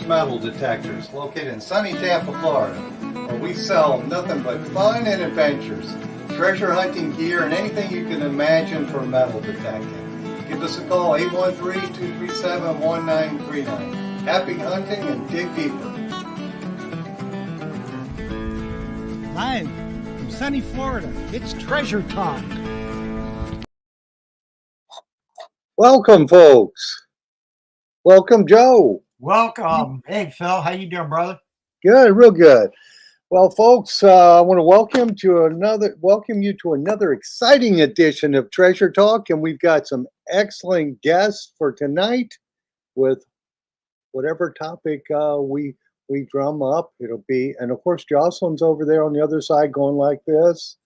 Metal Detectors, located in sunny Tampa, Florida, where we sell nothing but fun and adventures, treasure hunting gear, and anything you can imagine for metal detecting. Give us a call, 813-237-1939. Happy hunting and dig deeper. Live from sunny Florida, it's Treasure Talk. Welcome, folks. Welcome, Joe. Welcome. Hey, Phil. How you doing, brother? Good, real good. Well, folks, I want to welcome you to another exciting edition of Treasure Talk, and we've got some excellent guests for tonight with whatever topic we drum up. It'll be, and of course, Jocelyn's over there on the other side going like this,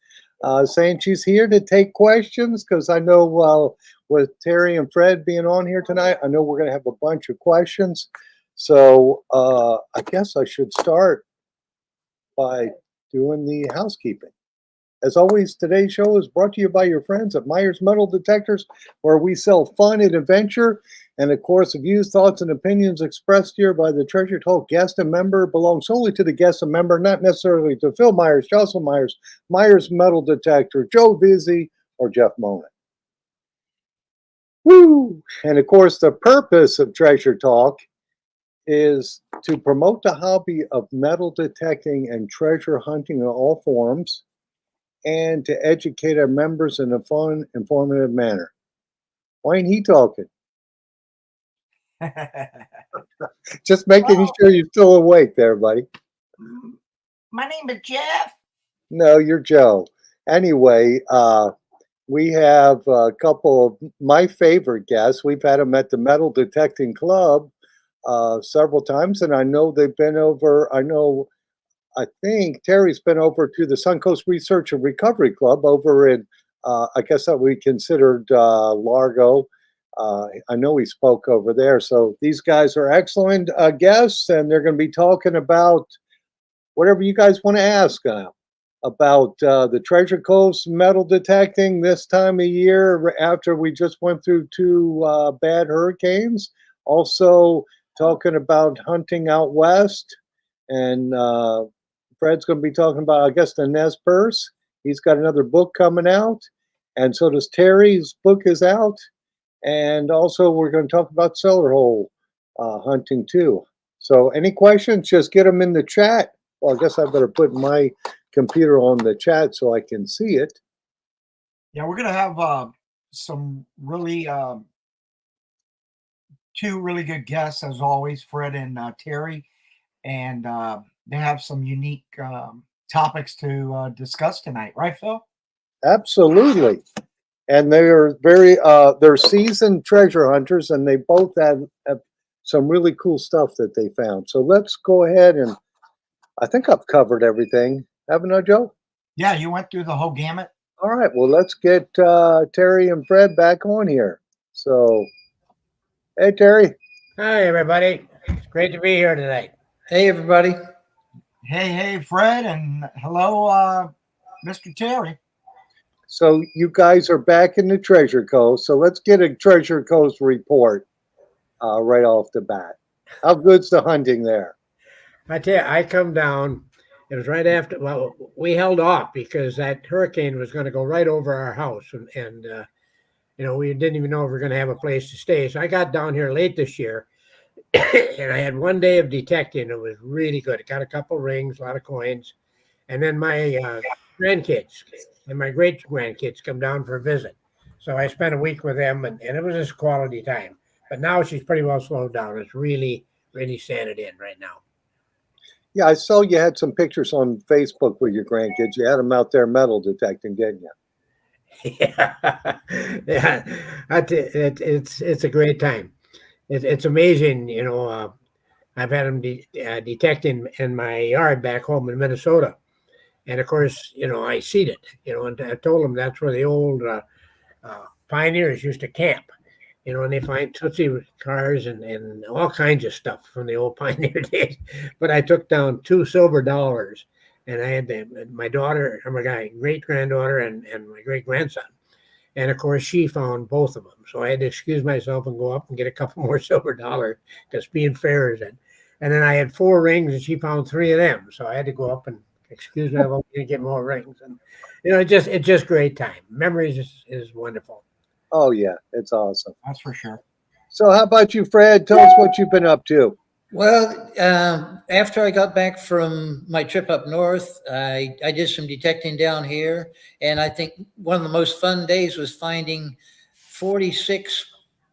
saying she's here to take questions because I know with Terry and Fred being on here tonight, I know we're going to have a bunch of questions. So I guess I should start by doing the housekeeping. As always, today's show is brought to you by your friends at Myers Metal Detectors, where we sell fun and adventure. And of course, the views, thoughts, and opinions expressed here by the Treasure Talk guest and member belong solely to the guest and member, not necessarily to Phil Myers, Jocelyn Myers, Myers Metal Detector, Joe Vizzi, or Jeff Monin. Woo! And of course, the purpose of Treasure Talk is to promote the hobby of metal detecting and treasure hunting in all forms, and to educate our members in a fun, informative manner. Why ain't he talking? Just making sure you're still awake there, buddy. My name is Jeff. No, you're Joe. Anyway, we have a couple of my favorite guests. We've had them at the Metal Detecting Club several times, and I know they've been over. I think Terry's been over to the Suncoast Research and Recovery Club over in, I guess that we considered Largo. I know he spoke over there. So these guys are excellent guests, and they're going to be talking about whatever you guys want to ask about the Treasure Coast metal detecting this time of year after we just went through two bad hurricanes. Also talking about hunting out west, and Fred's going to be talking about, I guess, the Nez Perce. He's got another book coming out, and so does Terry's book is out. And also, we're going to talk about cellar hole hunting too. So, any questions? Just get them in the chat. Well, I guess I better put my computer on the chat so I can see it. Yeah, we're going to have some really two really good guests as always, Fred and Terry, and they have some unique topics to discuss tonight, right, Phil? Absolutely. And they're they're seasoned treasure hunters, and they both have some really cool stuff that they found. So let's go ahead, and I think I've covered everything, haven't I, Joe? Yeah, you went through the whole gamut. All right, well, let's get Terry and Fred back on here. So, hey, Terry. Hi, everybody. It's great to be here tonight. Hey, everybody. Hey, Fred, and hello, Mr. Terry. So you guys are back in the Treasure Coast. So let's get a Treasure Coast report right off the bat. How good's the hunting there? I tell you, I come down. It was right after. Well, we held off because that hurricane was going to go right over our house, and we didn't even know if we were going to have a place to stay. So I got down here late this year, and I had one day of detecting. It was really good. I got a couple rings, a lot of coins, and then my grandkids and my great grandkids come down for a visit. So I spent a week with them, and it was just quality time. But now she's pretty well slowed down. It's really, really sanded in right now. Yeah, I saw you had some pictures on Facebook with your grandkids. You had them out there metal detecting, didn't you? Yeah. It's a great time. It's amazing, I've had them detecting in my yard back home in Minnesota. And of course, I seed it, and I told them that's where the old pioneers used to camp, and they find Tootsie cars and all kinds of stuff from the old pioneer days. But I took down $2 silver, and I had my daughter, or my great granddaughter, and my great grandson. And of course, she found both of them. So I had to excuse myself and go up and get a couple more silver dollars, because being fair is it. And then I had 4 rings, and she found 3 of them. So I had to go up and excuse me, I'm going to get more rings. And it's just great time. Memories is wonderful. Oh yeah, it's awesome. That's for sure. So how about you, Fred? Tell us what you've been up to. Well, after I got back from my trip up north, I did some detecting down here. And I think one of the most fun days was finding 46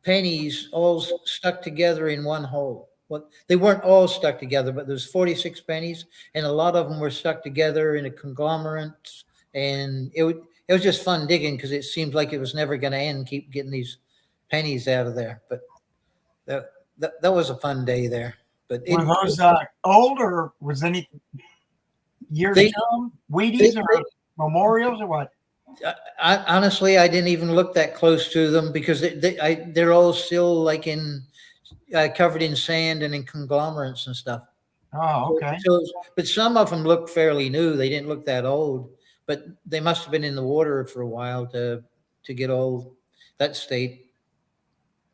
pennies all stuck together in one hole. Well, they weren't all stuck together, but there's 46 pennies, and a lot of them were stuck together in a conglomerate. And it was just fun digging because it seemed like it was never going to end. Keep getting these pennies out of there, but that was a fun day there. But Were those old, or was any years They- ago? Wheaties or memorials or what? honestly, I didn't even look that close to them because they're all still like in covered in sand and in conglomerates and stuff. Oh, okay. So, but some of them look fairly new. They didn't look that old, but they must have been in the water for a while to get all that state.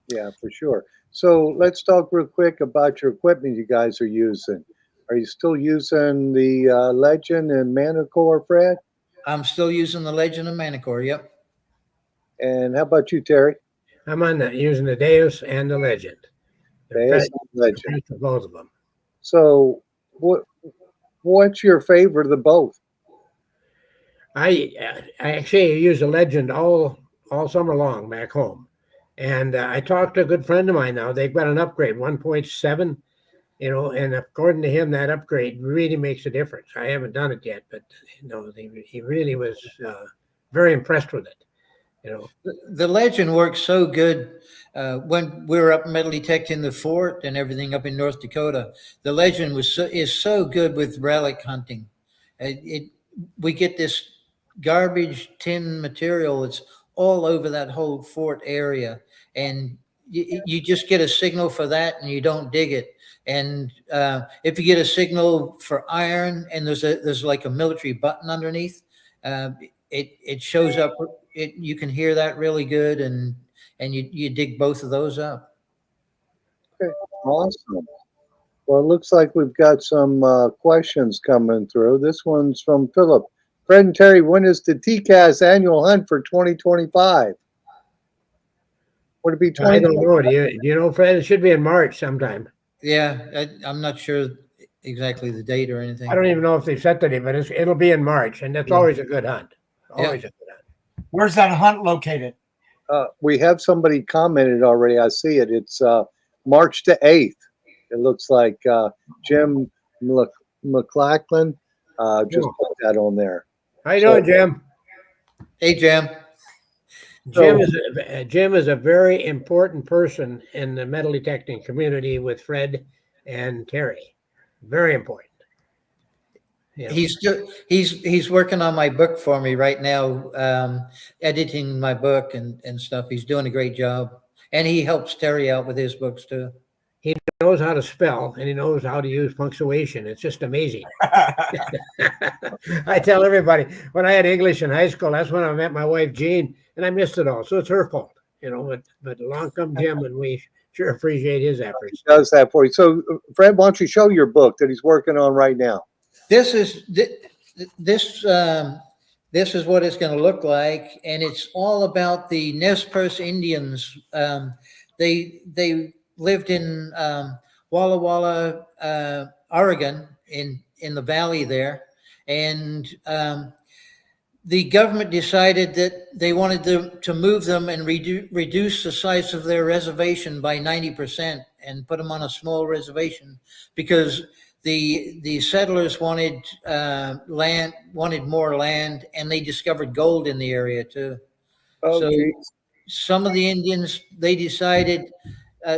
Yeah, for sure. So let's talk real quick about your equipment you guys are using. Are you still using the Legend and Manticore, Fred? I'm still using the Legend of Manticore. Yep. And how about you, Terry? I'm using the Deus and the Legend. They're Deus fast- and Legend. they're fast for both of them. So what's your favorite of the both? I actually use the Legend all summer long back home, and I talked to a good friend of mine now. They've got an upgrade, 1.7, and according to him, that upgrade really makes a difference. I haven't done it yet, but he really was very impressed with it. The Legend works so good. When we were up metal detecting the fort and everything up in North Dakota, the Legend is so good with relic hunting. We get this garbage tin material that's all over that whole fort area, and you just get a signal for that, and you don't dig it. And if you get a signal for iron, and there's like a military button underneath, it shows up. You can hear that really good, and you dig both of those up. Okay, awesome. Well, it looks like we've got some questions coming through. This one's from Philip. Fred and Terry, when is the TCAS annual hunt for 2025? Would it be I don't 20? know. Do you know, Fred? It should be in March sometime. Yeah, I'm not sure exactly the date or anything. I don't even know if they've set the date, but it'll be in March, and that's always a good hunt. Always a good hunt. Where's that hunt located? We have somebody commented already. I see it. It's March the 8th. It looks like Jim McLachlan just put that on there. How you doing, Jim? Hey, Jim. Jim is a very important person in the metal detecting community with Fred and Terry. Very important. He's working on my book for me right now, editing my book and stuff. He's doing a great job, and he helps Terry out with his books too. He knows how to spell, and he knows how to use punctuation. It's just amazing. I tell everybody, when I had English in high school, that's when I met my wife, Jean, and I missed it all. So it's her fault, but along come Jim, and we sure appreciate his efforts. He does that for you. So, Fred, why don't you show your book that he's working on right now? This is what it's going to look like, and it's all about the Nez Perce Indians. They lived in Walla Walla, Oregon, in the valley there, and the government decided that they wanted to move them and reduce the size of their reservation by 90% and put them on a small reservation because the settlers wanted more land, and they discovered gold in the area too. Oh, So geez. some of the Indians,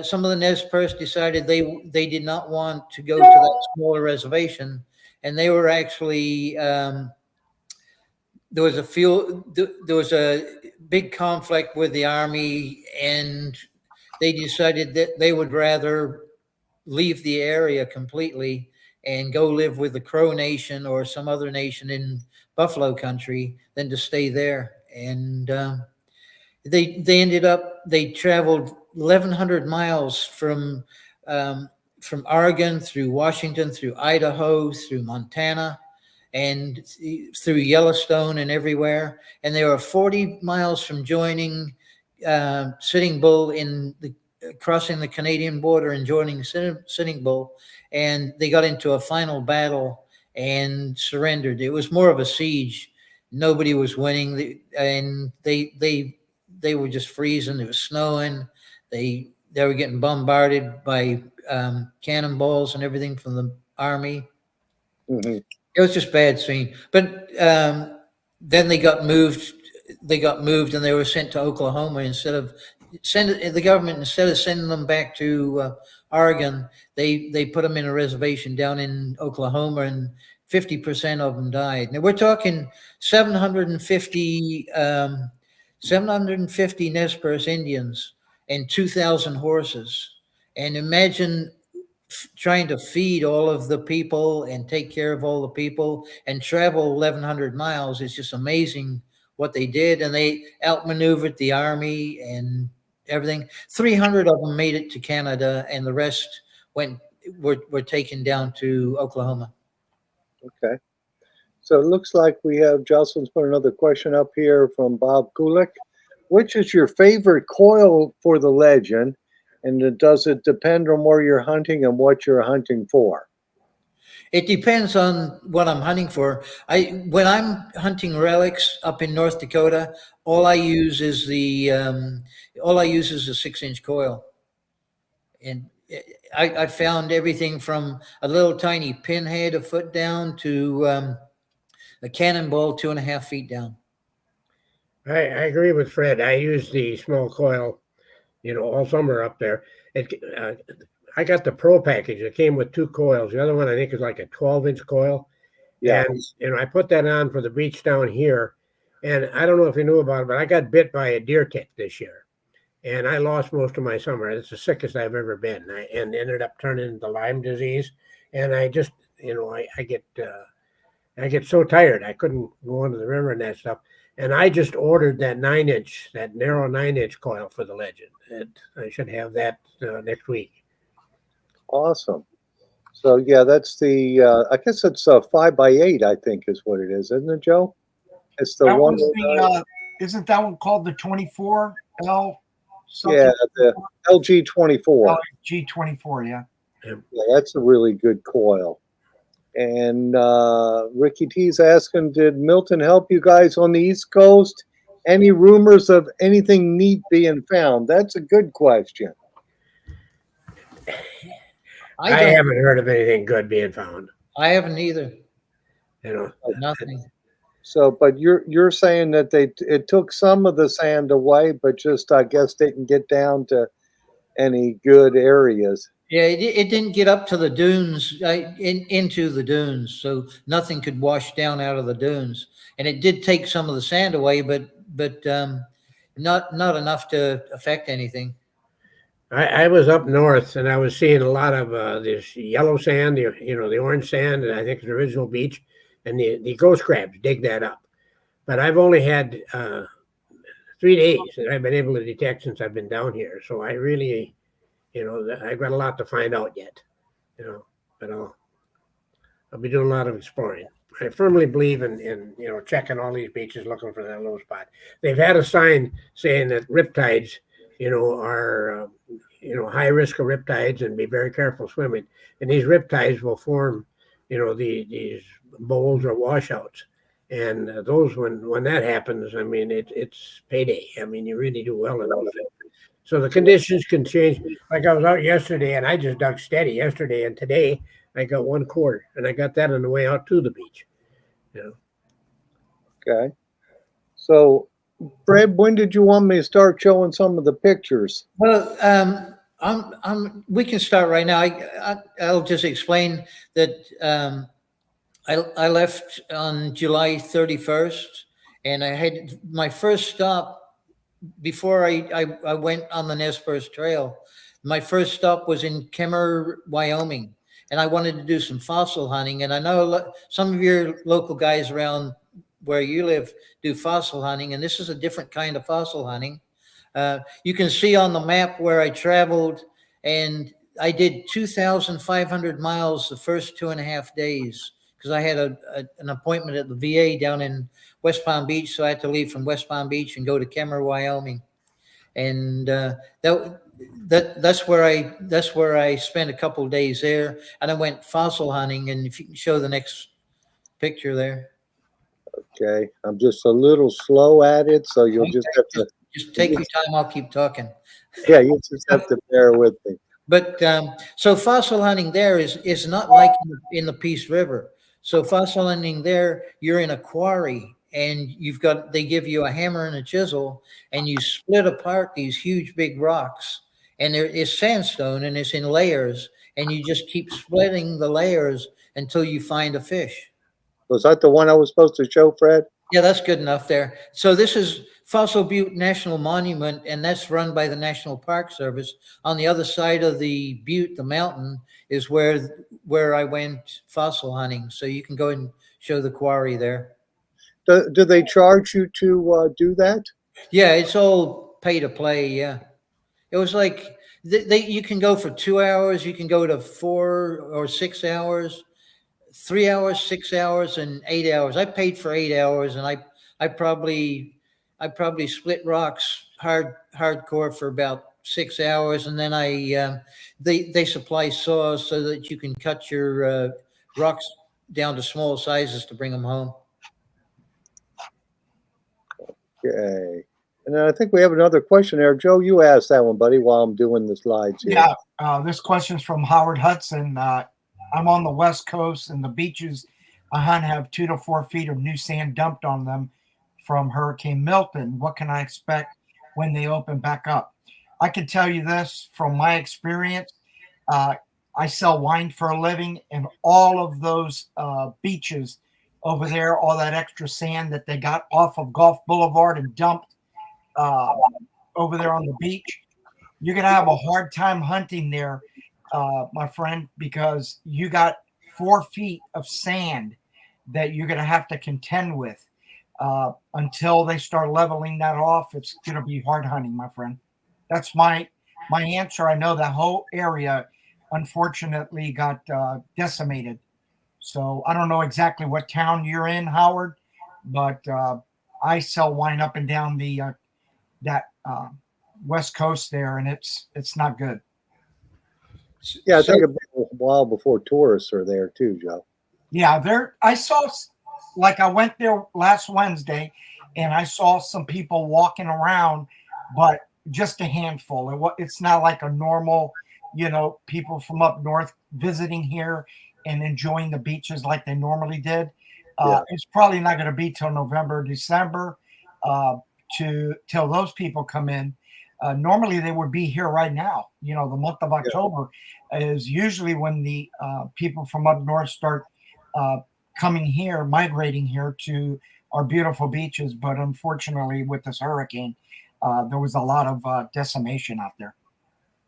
some of the Nez Perce decided they did not want to go to that smaller reservation, and they were actually there was a big conflict with the army, and they decided that they would rather leave the area completely and go live with the Crow Nation or some other nation in Buffalo country than to stay there. And they traveled 1,100 miles from from Oregon through Washington, through Idaho, through Montana, and through Yellowstone and everywhere. And they were 40 miles from joining Sitting Bull in the crossing the Canadian border and joining Sitting Bull. And they got into a final battle and surrendered. It was more of a siege. Nobody was winning, and they were just freezing. It was snowing. They were getting bombarded by cannonballs and everything from the army. Mhm. It was just bad scene. But then they got moved. They got moved, and they were sent to Oklahoma instead of the government, instead of sending them back to Oregon, they put them in a reservation down in Oklahoma, and 50% of them died. Now we're talking 750 Nez Perce Indians and 2,000 horses. And imagine trying to feed all of the people and take care of all the people and travel 1,100 miles. It's just amazing what they did. And they outmaneuvered the army and everything. 300 of them made it to Canada, and the rest were taken down to Oklahoma. Okay. So it looks like we have Jocelyn's put another question up here from Bob Kulik. Which is your favorite coil for the Legend? And does it depend on where you're hunting and what you're hunting for? It depends on what I'm hunting for. When I'm hunting relics up in North Dakota, all I use is a 6-inch coil, and I found everything from a little tiny pinhead a foot down to a cannonball 2.5 feet down. I agree with Fred. I use the small coil, all summer up there. I got the Pro package. It came with 2 coils. The other one I think is like a 12-inch coil. Yeah. And I put that on for the beach down here. And I don't know if you knew about it, but I got bit by a deer tick this year. And I lost most of my summer. It's the sickest I've ever been. And ended up turning into Lyme disease. And I just, I get so tired. I couldn't go into the river and that stuff. And I just ordered that narrow 9-inch coil for the Legend. And I should have that next week. Awesome. So yeah, that's the, I guess it's a 5x8, I think is what it is, isn't it, Joe? It's the That one. one's isn't that one called the 24L? Yeah, the LG 24. G24, yeah. Yeah, that's a really good coil. And Ricky T's asking, did Milton help you guys on the East Coast? Any rumors of anything neat being found? That's a good question. I haven't heard of anything good being found. I haven't either. Nothing. So, but you're saying that it took some of the sand away, but just I guess didn't get down to any good areas. Yeah, it didn't get up to the dunes, into the dunes, so nothing could wash down out of the dunes. And it did take some of the sand away, but not enough to affect anything. I was up north, and I was seeing a lot of this yellow sand, the orange sand, and I think the original beach, and the ghost crabs dig that up. But I've only had 3 days that I've been able to detect since I've been down here. So I really, I've got a lot to find out yet, but I'll be doing a lot of exploring. I firmly believe in checking all these beaches, looking for that low spot. They've had a sign saying that riptides, are high risk of riptides, and be very careful swimming. And these riptides will form, these bowls or washouts. And those, when that happens, I mean, it's payday. I mean, you really do well in those things. So the conditions can change. Like I was out yesterday, and I just dug steady yesterday, and today I got 1 quarter, and I got that on the way out to the beach. Okay. So, Fred, when did you want me to start showing some of the pictures? Well, we can start right now. I'll just explain that I left on July 31st, and I had my first stop before I went on the Nez Perce Trail. My first stop was in Kemmer, Wyoming, and I wanted to do some fossil hunting. And I know some of your local guys around where you live do fossil hunting, and this is a different kind of fossil hunting. You can see on the map where I traveled, and I did 2,500 miles the first 2.5 days because I had an appointment at the VA down in West Palm Beach. So I had to leave from West Palm Beach and go to Kemmer, Wyoming. And that's where I spent a couple of days there. And I went fossil hunting. And if you can show the next picture there. Okay, I'm just a little slow at it, so you'll just have to, Just take your time. I'll keep talking. yeah, you just have to bear with me. But so fossil hunting there is not like in the Peace River. So fossil hunting there, you're in a quarry and they give you a hammer and a chisel and you split apart these huge big rocks, and there is sandstone and it's in layers, and you just keep splitting the layers until you find a fish. Was that the one I was supposed to show, Fred? Yeah, that's good enough there. So this is Fossil Butte National Monument, and that's run by the National Park Service. On the other side of the butte, the mountain, is where I went fossil hunting. So you can go and show the quarry there. Do they charge you to do that? Yeah, it's all pay to play. Yeah, it was like you can go for 2 hours, you can go to 4 or 6 hours, 3 hours, 6 hours, and 8 hours. I paid for 8 hours, and I probably split rocks hardcore for about 6 hours, and then they supply saws so that you can cut your rocks down to small sizes to bring them home. Okay. And then I think we have another question there. Joe, you asked that one, buddy, while I'm doing the slides here. Yeah, this question's from Howard Hudson. I'm on the West Coast, and the beaches I hunt have 2 to 4 feet of new sand dumped on them from Hurricane Milton. What can I expect when they open back up? I can tell you this from my experience. I sell wine for a living, and all of those beaches over there, all that extra sand that they got off of Gulf Boulevard and dumped over there on the beach, you're going to have a hard time hunting there, my friend, because you got 4 feet of sand that you're going to have to contend with. Until they start leveling that off, it's going to be hard hunting, my friend. That's my answer. I know that whole area, unfortunately, got decimated. So I don't know exactly what town you're in, Howard, but I sell wine up and down that West Coast there, and it's not good. Yeah, I think it'll be a while before tourists are there too, Joe. Yeah, I saw, like, I went there last Wednesday, and I saw some people walking around, but just a handful. It's not like a normal, people from up north visiting here and enjoying the beaches like they normally did. Yeah. It's probably not going to be till November, December till those people come in. Normally they would be here right now. The month of October is usually when the people from up north start coming here, migrating here to our beautiful beaches. But unfortunately, with this hurricane, there was a lot of decimation out there.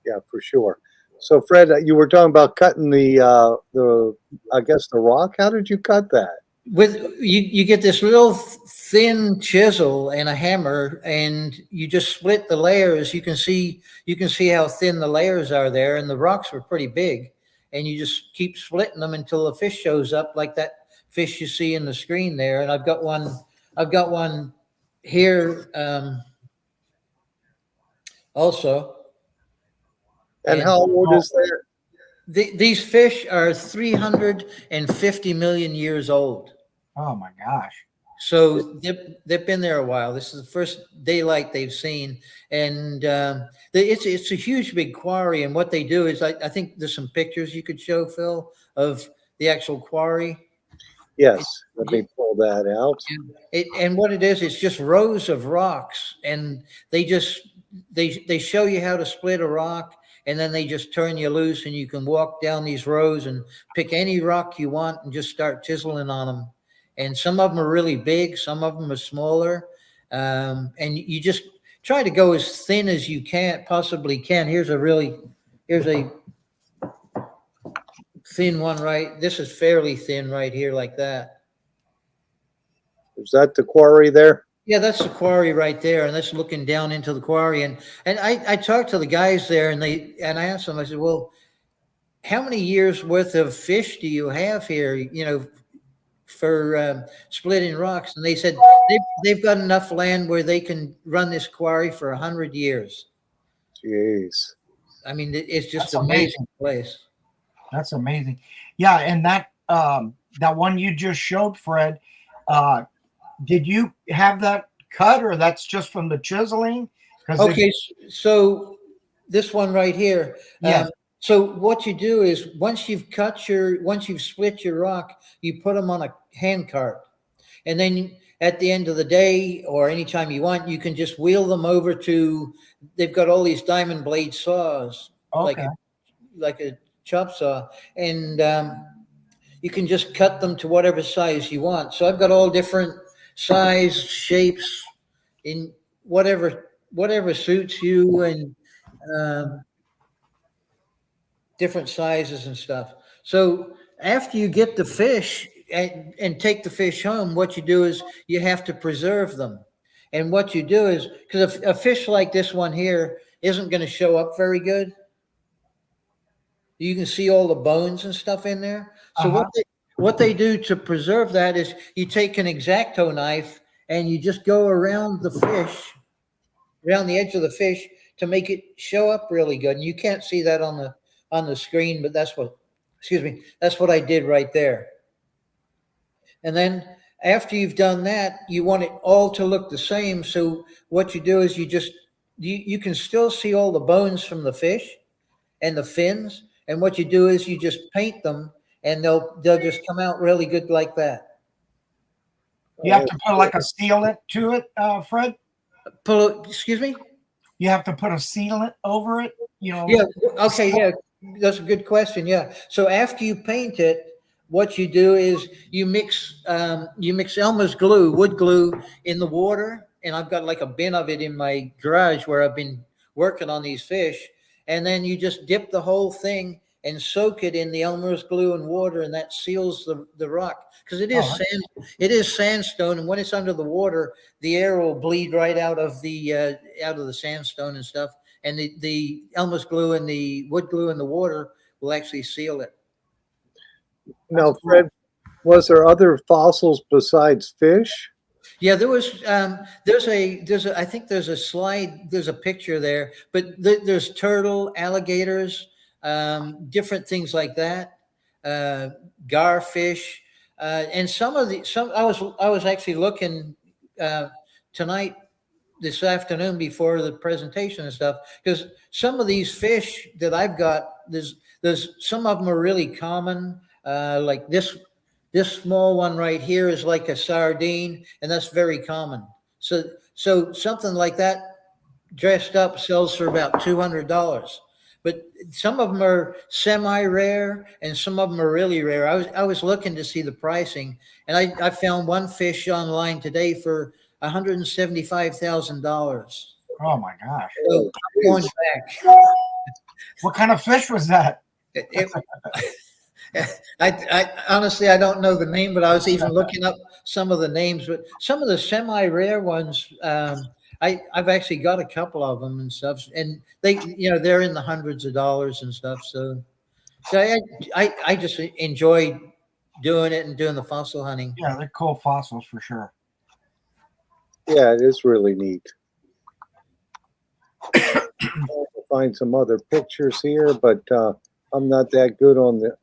Yeah, for sure. So, Fred, you were talking about cutting the rock. How did you cut that? With you get this little thin chisel and a hammer, and you just split the layers. You can see how thin the layers are there, and the rocks were pretty big. And you just keep splitting them until a fish shows up, like that fish you see in the screen there. And I've got one here also. And how old is that? These fish are 350 million years old. Oh my gosh. So they've been there a while. This is the first daylight they've seen. And it's a huge, big quarry. And what they do is, I think there's some pictures you could show, Phil, of the actual quarry. Yes, let me pull that out. And what it is, it's just rows of rocks. And they show you how to split a rock. And then they just turn you loose, and you can walk down these rows and pick any rock you want and just start chiseling on them. And some of them are really big, some of them are smaller. And you just try to go as thin as you possibly can. Here's a thin one, right? This is fairly thin right here, like that. Is that the quarry there? Yeah, that's the quarry right there, and that's looking down into the quarry. And I talked to the guys there, and I asked them. I said, "Well, how many years worth of fish do you have here? You know, for splitting rocks, and they said they've got enough land where they can run this quarry for 100 years. Jeez. I mean, it's just That's an amazing amazing. place. That's amazing. Yeah, and that one you just showed, Fred, did you have that cut, or that's just from the chiseling? Okay, so this one right here. Yeah. So what you do is once you've split your rock, you put them on a hand cart, and then at the end of the day or anytime you want, you can just wheel them over to. They've got all these diamond blade saws, Okay. like a chop saw, and you can just cut them to whatever size you want. So I've got all different size, shapes, in whatever suits you, and different sizes and stuff. So after you get the fish and take the fish home, what you do is you have to preserve them. And what you do is, because a fish like this one here isn't going to show up very good. You can see all the bones and stuff in there. So what they do to preserve that is you take an X-Acto knife and you just go around the fish, around the edge of the fish, to make it show up really good. And you can't see that on the screen, but that's what I did right there. And then after you've done that, you want it all to look the same. So what you do is you can still see all the bones from the fish and the fins. And what you do is you just paint them, and they'll just come out really good like that. You have to put like a sealant to it, Fred? Excuse me? You have to put a sealant over it, you know? Yeah. Okay. Yeah. That's a good question. Yeah. So after you paint it, what you do is you mix Elmer's glue, wood glue, in the water, and I've got like a bin of it in my garage where I've been working on these fish, and then you just dip the whole thing and soak it in the Elmer's glue and water, and that seals the rock, because it is sandstone, and when it's under the water, the air will bleed right out of the sandstone and stuff, and the Elmer's glue and the wood glue in the water will actually seal it. Now, Fred, was there other fossils besides fish? Yeah, there was. I think there's a slide. There's a picture there, but there's turtle, alligators, different things like that, garfish, and I was actually looking tonight, this afternoon before the presentation and stuff, because some of these fish that I've got, there's some of them are really common, like this small one right here is like a sardine, and that's very common. So something like that dressed up sells for about $200. But some of them are semi-rare, and some of them are really rare. I was looking to see the pricing, and I found one fish online today for $175,000. Oh my gosh. So I'm going back. What kind of fish was that? I honestly, I don't know the name, but I was even looking up some of the names. But some of the semi-rare ones, I've actually got a couple of them and stuff, and they're in the hundreds of dollars and stuff. So I just enjoy doing it and doing the fossil hunting. Yeah, they're cool fossils for sure. Yeah, it is really neat. I'll find some other pictures here, but I'm not that good on the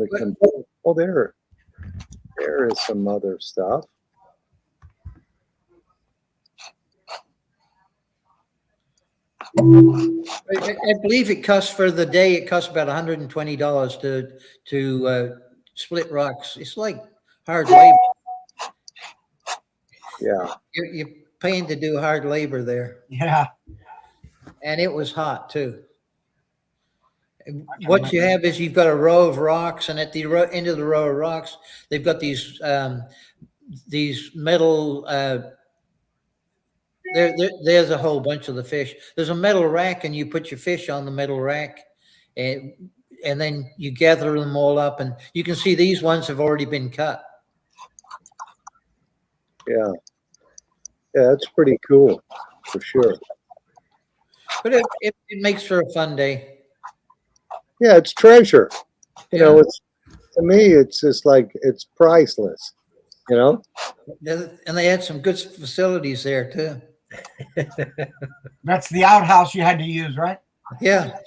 computer. Oh, there is some other stuff. I believe it costs for the day. It costs about $120 to split rocks. It's like hard labor. Yeah. You're paying to do hard labor there. Yeah. And it was hot too. What you have is you've got a row of rocks, and at the end of the row of rocks, they've got these metal. There's a whole bunch of the fish. There's a metal rack, and you put your fish on the metal rack, and then you gather them all up, and you can see these ones have already been cut. Yeah. Yeah, that's pretty cool, for sure. But it makes for a fun day. Yeah, it's treasure. You know, Yeah. it's to me, it's just like it's priceless. You know. And they had some good facilities there too. That's the outhouse you had to use, right? Yeah,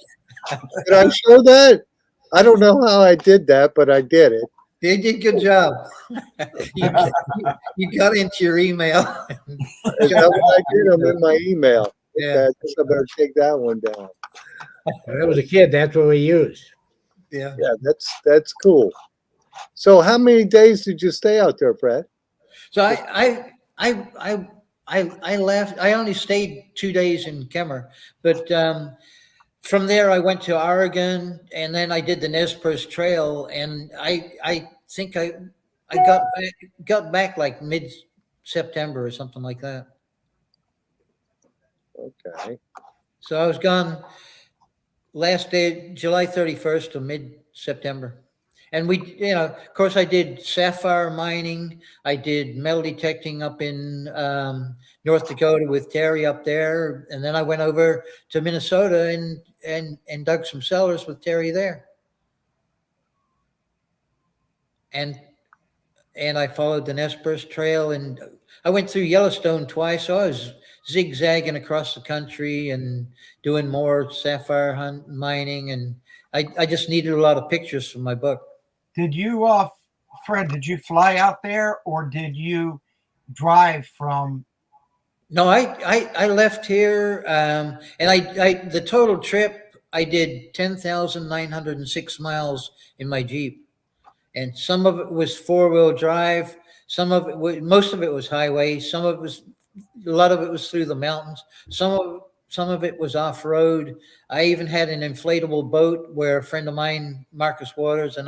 Did I show that? I don't know how I did that, but I did it. they did a good job. you, you got into your email. Is that what I did? I'm in my email. Yeah. Okay, I think I better take that one down. When I was a kid, that's what we used. Yeah. Yeah, that's cool. So, how many days did you stay out there, Fred? So I left. I only stayed 2 days in Kemmer, but from there I went to Oregon, and then I did the Nez Perce Trail, and I think I got back like mid September or something like that. Okay. So I was gone last day, July 31st to mid September. And we, of course, I did sapphire mining. I did metal detecting up in North Dakota with Terry up there, and then I went over to Minnesota and dug some cellars with Terry there. And I followed the Nez Perce Trail, and I went through Yellowstone twice. So I was zigzagging across the country and doing more sapphire mining, and I just needed a lot of pictures for my book. Did you, Fred, did you fly out there or did you drive from? No, I left here, and the total trip, I did 10,906 miles in my Jeep. And some of it was 4-wheel drive. Most of it was highway. A lot of it was through the mountains. Some of it was off road. I even had an inflatable boat where a friend of mine, Marcus Waters, and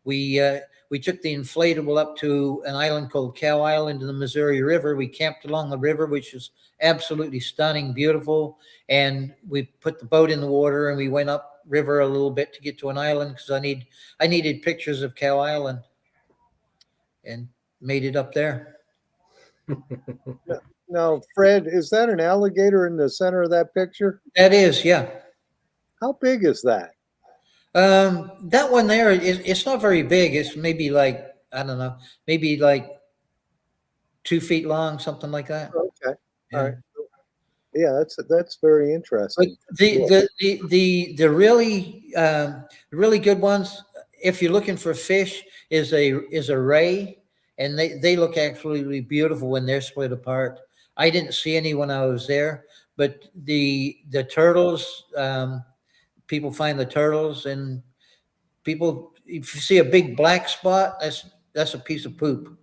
we took the inflatable up to an island called Cow Island in the Missouri River. We camped along the river, which was absolutely stunning, beautiful. And we put the boat in the water and we went up river a little bit to get to an island because I needed pictures of Cow Island, and made it up there. Now, Fred, is that an alligator in the center of that picture? That is, yeah. How big is that? That one there it's not very big. It's maybe like, I don't know, maybe like 2 feet long, something like that. Okay. Yeah. All right. Yeah, that's very But interesting. the really good ones, if you're looking for fish, is a ray, and they look absolutely beautiful when they're split apart. I didn't see any when I was there, but the turtles, people find the turtles, and people, if you see a big black spot, that's a piece of poop.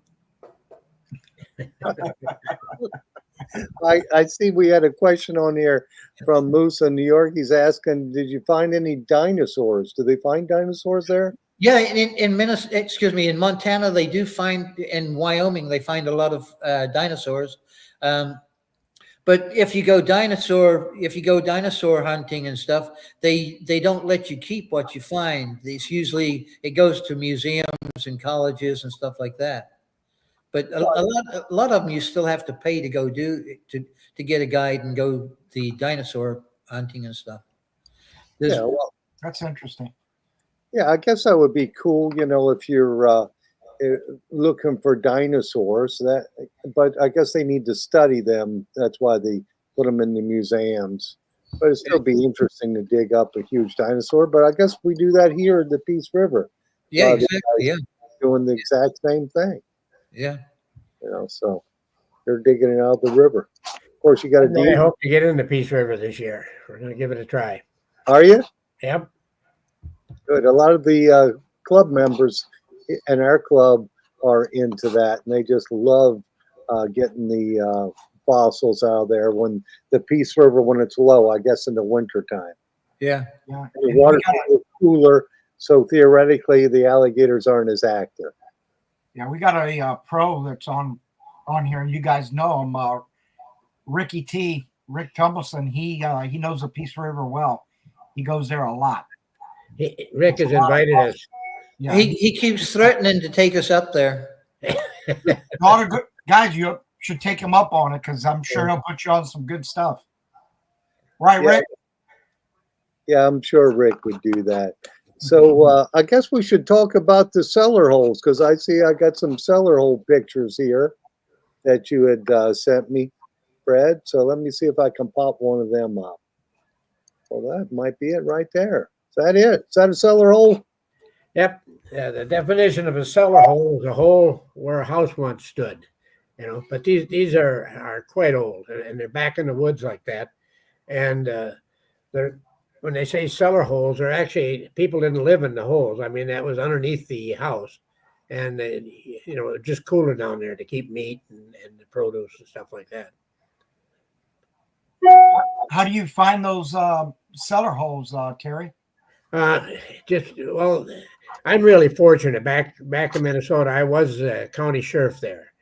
I see we had a question on here from Moose in New York. He's asking, did you find any dinosaurs? Do they find dinosaurs there? Yeah, in Minnesota, excuse me, in Montana, they do find, in Wyoming, they find a lot of dinosaurs. But if you go dinosaur hunting and stuff, they don't let you keep what you find. It goes to museums and colleges and stuff like that. But a lot of them you still have to pay to go to get a guide and go the dinosaur hunting and stuff. Yeah, well, That's interesting. yeah, I guess that would be cool, if you're looking for dinosaurs. But I guess they need to study them. That's why they put them in the museums. But it'd still be interesting to dig up a huge dinosaur. But I guess we do that here at the Peace River. Yeah, exactly. Yeah, Doing the exact same thing. yeah. So they're digging it out of the river. Of course, you got to I hope to get in the Peace River this year. We're going to give it a try. Are you? Yep. Good. A lot of the club members in our club are into that, and they just love getting the fossils out of there when the Peace River, when it's low, I guess in the winter time. Yeah. Yeah. The water's a little cooler, so theoretically the alligators aren't as active. Yeah, we got a pro that's on here, and you guys know him, Rick Tumbleson. He knows the Peace River well. He goes there a lot. Rick has invited us. Yeah, He keeps threatening to take us up there. a lot of good guys. You should take him up on it because I'm sure he'll put you on some good stuff. Right, Yeah. Rick? Yeah, I'm sure Rick would do that. So I guess we should talk about the cellar holes because I see I got some cellar hole pictures here that you had sent me, Fred. So let me see if I can pop one of them up. Well, that might be it right there. Is that it? Is that a cellar hole? Yep. The definition of a cellar hole is a hole where a house once stood. But these are quite old, and they're back in the woods like that. And they're when they say cellar holes, they're actually people didn't live in the holes. I mean, that was underneath the house, and just cooler down there to keep meat and the produce and stuff like that. How do you find those cellar holes, Terry? Well, I'm really fortunate. Back in Minnesota, I was a county sheriff there,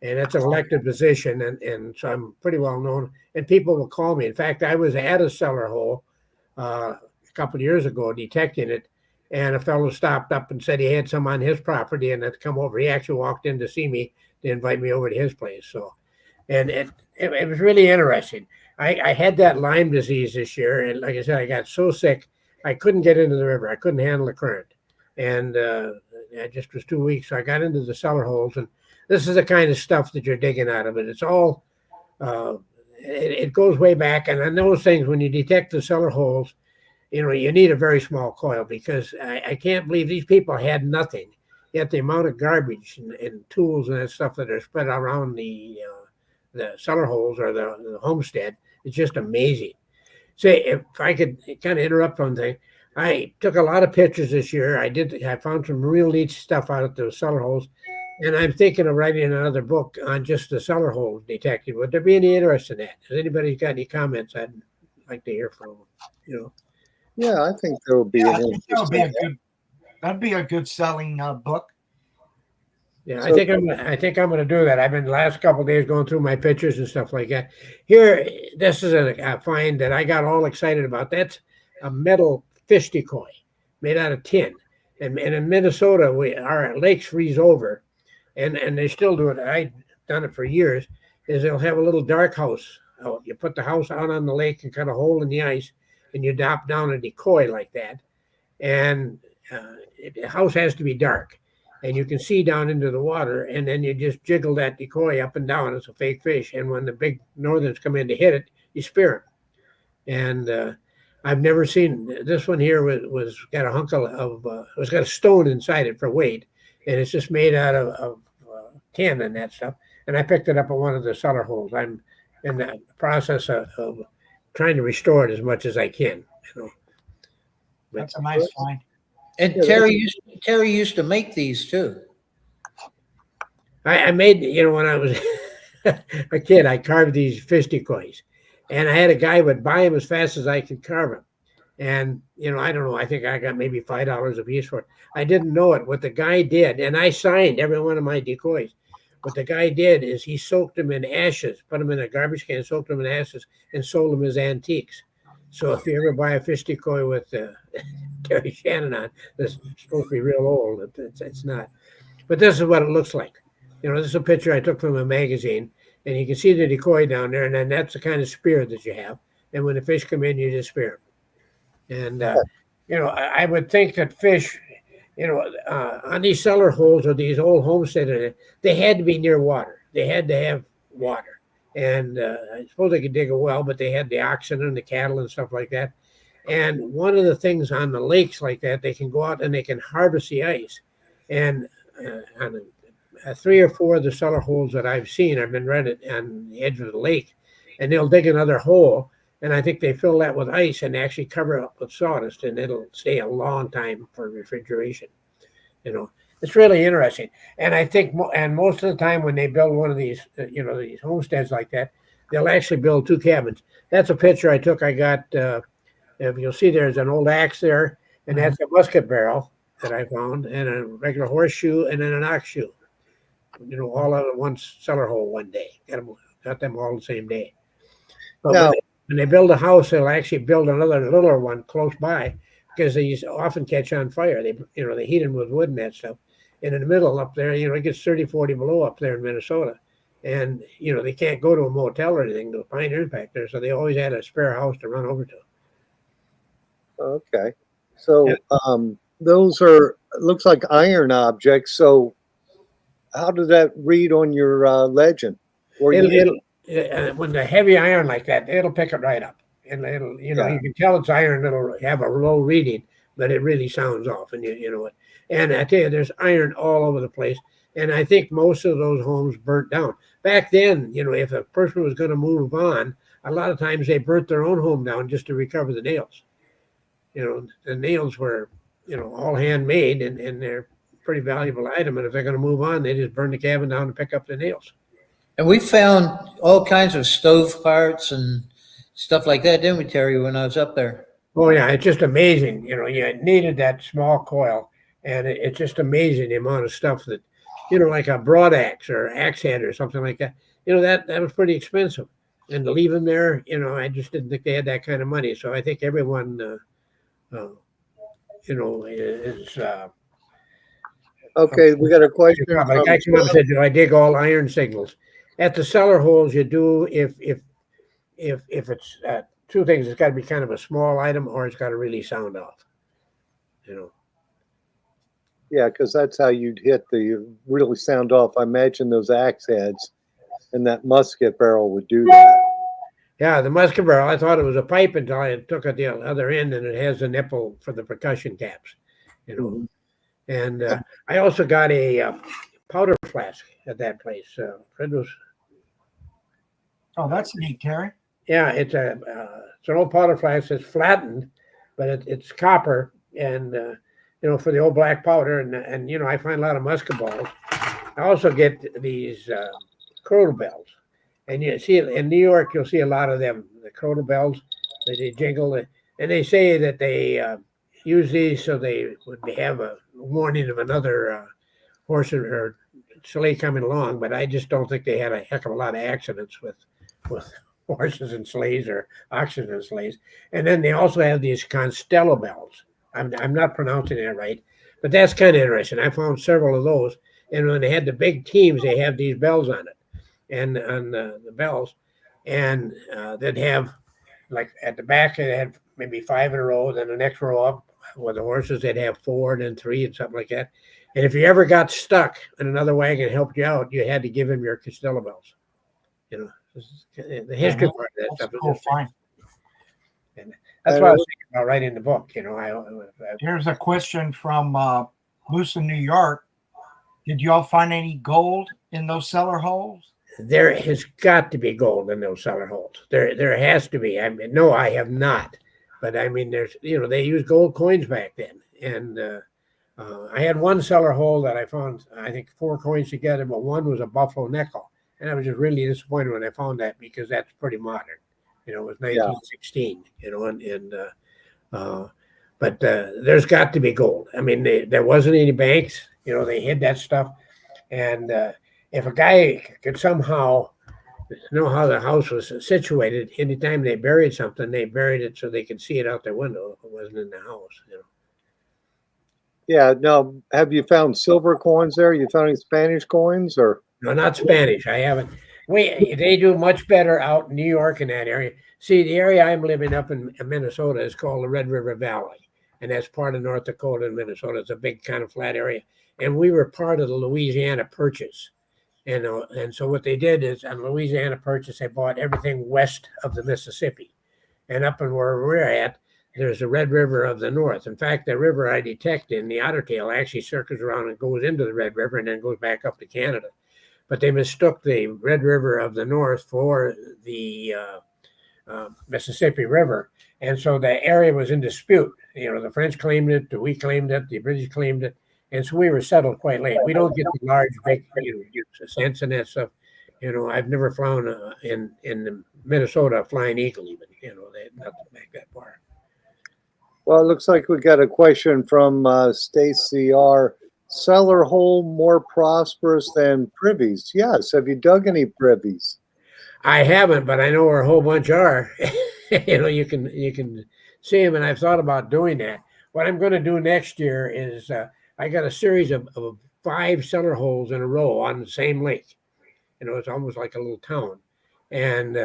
and it's an elected position, and so I'm pretty well known. And people will call me. In fact, I was at a cellar hole a couple of years ago detecting it, and a fellow stopped up and said he had some on his property and had come over. He actually walked in to see me to invite me over to his place. So, and it was really interesting. I had that Lyme disease this year, and like I said, I got so sick I couldn't get into the river. I couldn't handle the current, and it just was 2 weeks. So I got into the cellar holes, and this is the kind of stuff that you're digging out of it. It's all it goes way back, and on those things, when you detect the cellar holes, you need a very small coil because I can't believe these people had nothing. Yet the amount of garbage and tools and that stuff that are spread around the cellar holes or the homestead is just amazing. Say, if I could kind of interrupt one thing, I took a lot of pictures this year. I found some real neat stuff out of those cellar holes, and I'm thinking of writing another book on just the cellar hole detecting. Would there be any interest in that? Has anybody got any comments? I'd like to hear from them. Yeah, I think there will be Yeah, an I think that would be interest. that'd be a good selling book. Yeah, So- I think I'm going to do that. I've been the last couple of days going through my pictures and stuff like that. Here, this is a find that I got all excited about. That's a metal fish decoy made out of tin. And in Minnesota, our lakes freeze over, and they still do it. I've done it for years. Is they'll have a little dark house out. You put the house out on the lake and cut a hole in the ice, and you drop down a decoy like that. And the house has to be dark, and you can see down into the water, and then you just jiggle that decoy up and down. It's a fake fish, and when the big northerns come in to hit it, you spear it. And I've never seen this one here. Was got a hunk of it's got a stone inside it for weight, and it's just made out of tin and that stuff. And I picked it up at one of the cellar holes. I'm in the process of trying to restore it as much as I can. That's a nice find. And Yeah, Terry used to make these too. I made, when I was a kid, I carved these fish decoys, and I had a guy would buy them as fast as I could carve them. And, I don't know, I think I got maybe $5 a piece for it. I didn't know it. What the guy did, and I signed every one of my decoys. What the guy did is he soaked them in ashes, put them in a garbage can, soaked them in ashes, and sold them as antiques. So if you ever buy a fish decoy with Terry Shannon on, that's supposed to be real old. It's not. But this is what it looks like. This is a picture I took from a magazine, and you can see the decoy down there, and then that's the kind of spear that you have. And when the fish come in, you just spear them. And, I would think that fish, on these cellar holes or these old homesteads, they had to be near water. They had to have water. And I suppose they could dig a well, but they had the oxen and the cattle and stuff like that. And one of the things on the lakes like that, they can go out and they can harvest the ice. And on 3 or 4 of the cellar holes that I've seen, I've been right on the edge of the lake, and they'll dig another hole. And I think they fill that with ice and actually cover it up with sawdust, and it'll stay a long time for refrigeration. It's really interesting. And I think, and most of the time when they build one of these, these homesteads like that, they'll actually build 2 cabins. That's a picture I took. I got, if you'll see, there's an old axe there, and that's a musket barrel that I found, and a regular horseshoe, and then an ox shoe. All out of one cellar hole one day. Got them all the same day. But Now- when they build a house, they'll actually build another littler one close by because these often catch on fire. They heat them with wood and that stuff. And in the middle up there, it gets 30, 40 below up there in Minnesota. And, they can't go to a motel or anything. The pioneers back there. So they always had a spare house to run over to. Okay. So those are looks like iron objects. So how does that read on your legend? Or It'll, you, when the heavy iron like that, it'll pick it right up, and it'll, Yeah. you can tell it's iron. It'll have a low reading, but it really sounds off, and you know it. And I tell you, there's iron all over the place, and I think most of those homes burnt down back then. You know, if a person was going to move on, a lot of times they burnt their own home down just to recover the nails. You know, the nails were, all handmade, and they're a pretty valuable item. And if they're going to move on, they just burn the cabin down and pick up the nails. And we found all kinds of stove parts and stuff like that, didn't we, Terry, when I was up there? Oh yeah, it's just amazing. You know, you needed that small coil, and it's just amazing the amount of stuff that, like a broad axe or axe head or something like that. That was pretty expensive, and to leave them there, I just didn't think they had that kind of money. So I think everyone, is. okay, we got a question. Like I came up and said, I dig all iron signals. At the cellar holes, you do if it's two things. It's got to be kind of a small item, or it's got to really sound off. Yeah, because that's how you'd hit the really sound off. I imagine those axe heads and that musket barrel would do that. Yeah, the musket barrel. I thought it was a pipe until I took at the other end, and it has a nipple for the percussion caps. Mhm. And I also got a powder flask at that place. Fred was. Oh, that's neat, Terry. Yeah, it's an old powder flask. It's flattened, but it's copper, and for the old black powder, and I find a lot of musket balls. I also get these crotal bells, and you see in New York, you'll see a lot of them. The crotal bells, they jingle, and they say that they use these so they would have a warning of another horse or sleigh coming along. But I just don't think they had a heck of a lot of accidents with horses and sleighs or oxen and sleighs. And then they also have these Constello bells. I'm not pronouncing it right, but that's kind of interesting. I found several of those, and when they had the big teams, they have these bells on it, and on the bells, and they'd have, like at the back, they had maybe 5 in a row. Then the next row up with the horses, they'd have 4 and then 3 and something like that. And if you ever got stuck and another wagon helped you out, you had to give him your Costello bells. The history part of that That's stuff. cool. Fine. And that's what I was thinking about writing the book. Here's a question from Moose in New York. Did y'all find any gold in those cellar holes? There has got to be gold in those cellar holes. There has to be. I mean, no, I have not. But I mean, there's, they used gold coins back then. And I had one cellar hole that I found, I think 4 coins together, but one was a buffalo nickel. And I was just really disappointed when I found that, because that's pretty modern. It was 1916, but there's got to be gold. I mean, there wasn't any banks, they hid that stuff. And if a guy could somehow know how the house was situated, anytime they buried something, they buried it so they could see it out their window if it wasn't in the house. Yeah. Now, have you found silver coins there? You found any Spanish coins or? No, not Spanish. I haven't. They do much better out in New York in that area. See, the area I'm living up in Minnesota is called the Red River Valley, and that's part of North Dakota and Minnesota. It's a big kind of flat area, and we were part of the Louisiana Purchase. And so what they did is on Louisiana Purchase, they bought everything west of the Mississippi, and up in where we're at, there's the Red River of the North. In fact, the river I detect in the Otter Tail actually circles around and goes into the Red River and then goes back up to Canada. But they mistook the Red River of the North for the Mississippi River. And so the area was in dispute. The French claimed it, we claimed it, the British claimed it. And so we were settled quite late. We don't get the large, big, sense in that stuff. I've never flown in Minnesota a flying eagle even. They had nothing back that far. Well, it looks like we got a question from Stacy R. Cellar hole more prosperous than privies? Yes. Have you dug any privies? I haven't, but I know where a whole bunch are. You can see them, and I've thought about doing that. What I'm going to do next year is I got a series of 5 cellar holes in a row on the same lake. It's almost like a little town, and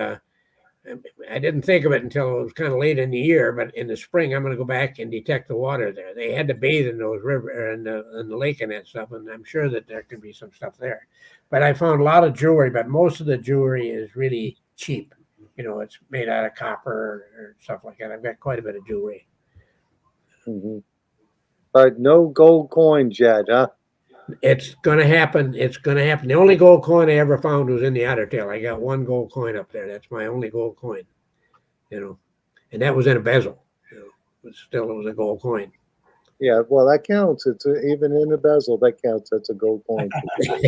I didn't think of it until it was kind of late in the year, but in the spring, I'm going to go back and detect the water there. They had to bathe in those river in the lake and that stuff, and I'm sure that there could be some stuff there. But I found a lot of jewelry, but most of the jewelry is really cheap. You know, it's made out of copper or stuff like that. I've got quite a bit of jewelry. Mhm. But no gold coins yet, huh? It's going to happen. It's going to happen. The only gold coin I ever found was in the Otter Tail. I got one gold coin up there. That's my only gold coin, you know, and that was in a bezel. You know, but still, it was a gold coin. Yeah, well, that counts. It's even in the bezel, that counts. That's a gold coin for sure.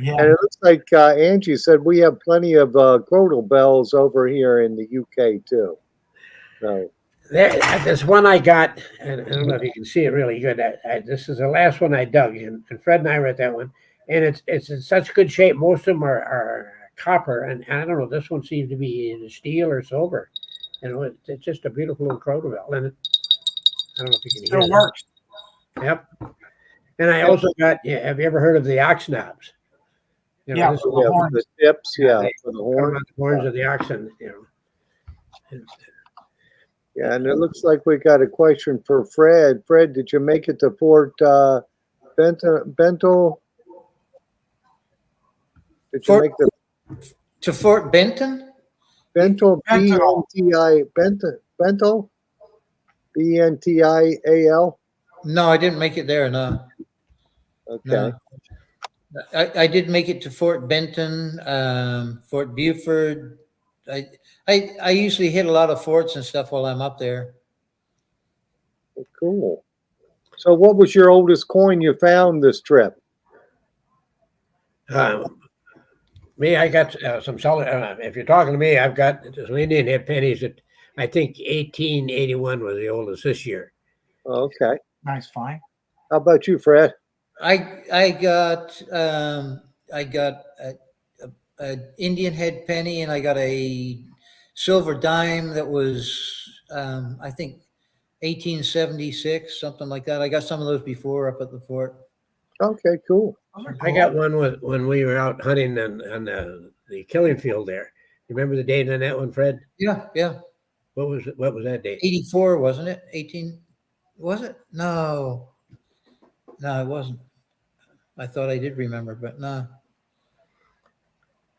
Yeah. And it looks like Angie said we have plenty of Crodal bells over here in the UK too. So, This one I got, and I don't know if you can see it really good. This is the last one I dug, and Fred and I were at that one, and it's in such good shape. Most of them are copper, and I don't know. This one seems to be either steel or silver. You know, it's just a beautiful little Crodal bell, and I don't know if you can hear Still it. works. Yep. And I also got. Yeah, have you ever heard of the ox knobs? You know, Yeah. this is yeah, for the tips, yeah, for the horn. the horns of the oxen. You know. Yeah, and it looks like we got a question for Fred. Fred, did you make it to Fort Benton? Did you Fort- make the To Fort Benton? Benton? Bentonville. B-N-T-I Benton? Benton? B-N-T-I-A-L? No, I didn't make it there. No. Okay. No. I did make it to Fort Benton, Fort Buford. I usually hit a lot of forts and stuff while I'm up there. Cool. So what was your oldest coin you found this trip? Me, I got some solid. If you're talking to me, I've got some Indian head pennies that I think 1881 was the oldest this year. Okay. Nice find. How about you, Fred? I got a Indian head penny, and I got a silver dime that was I think 1876, something like that. I got some of those before up at the fort. Okay, cool. I got one when we were out hunting on the killing field there. You remember the date on that one, Fred? Yeah. What was that date? 84, wasn't it? 18, was it? No, it wasn't. I thought I did remember, but no.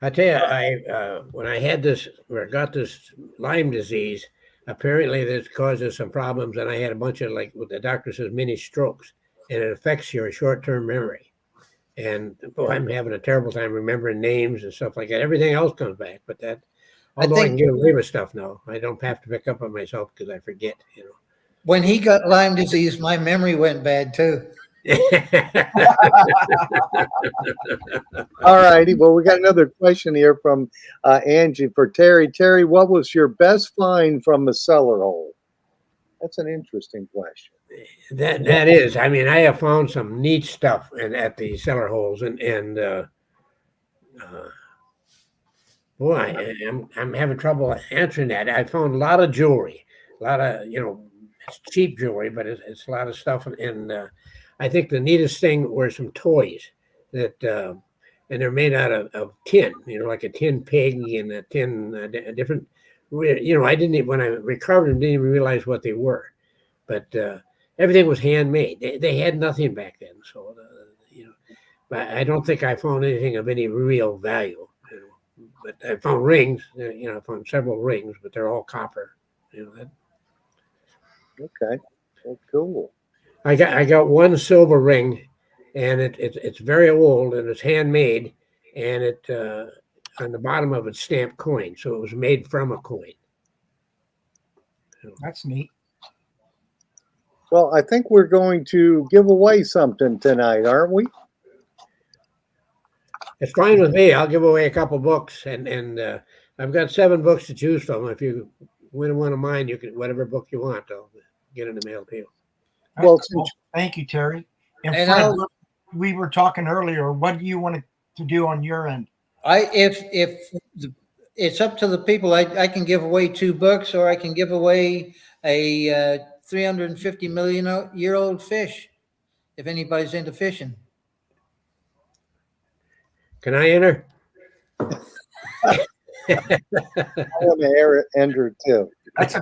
I tell you, I when I had this or got this Lyme disease, apparently this causes some problems, and I had a bunch of, like what the doctor says, mini strokes, and it affects your short-term memory. And boy, I'm having a terrible time remembering names and stuff like that. Everything else comes back, but that, although I can get away with stuff now, I don't have to pick up on myself because I forget, you know. When he got Lyme disease, my memory went bad too. All righty. Well, we got another question here from Angie for Terry. Terry, what was your best find from the cellar hole? That's an interesting question. That is. I mean, I have found some neat stuff at the cellar holes, and boy, I'm having trouble answering that. I found a lot of jewelry, a lot of, you know, it's cheap jewelry, but it's a lot of stuff. And I think the neatest thing were some toys that, and they're made out of tin, you know, like a tin pig and a tin, a different, you know, I didn't even, when I recovered them, didn't even realize what they were. But everything was handmade. They had nothing back then. So, you know, but I don't think I found anything of any real value. You know. But I found rings, you know, I found several rings, but they're all copper. You know, that, Okay. Well, cool. I got one silver ring, and it's very old and it's handmade, and it on the bottom of it's stamped coin, so it was made from a coin. That's neat. Well, I think we're going to give away something tonight, aren't we? It's fine with me. I'll give away a couple books, and I've got 7 books to choose from. If you win one of mine, you can whatever book you want. I'll get in the mail to you. That's Well, cool. Thank you, Terry. And And Fred, I'll- we were talking earlier. What do you want to do on your end? If it's up to the people, I can give away 2 books, or I can give away a 350 million year old fish, if anybody's into fishing. Can I enter? want to enter too. That's a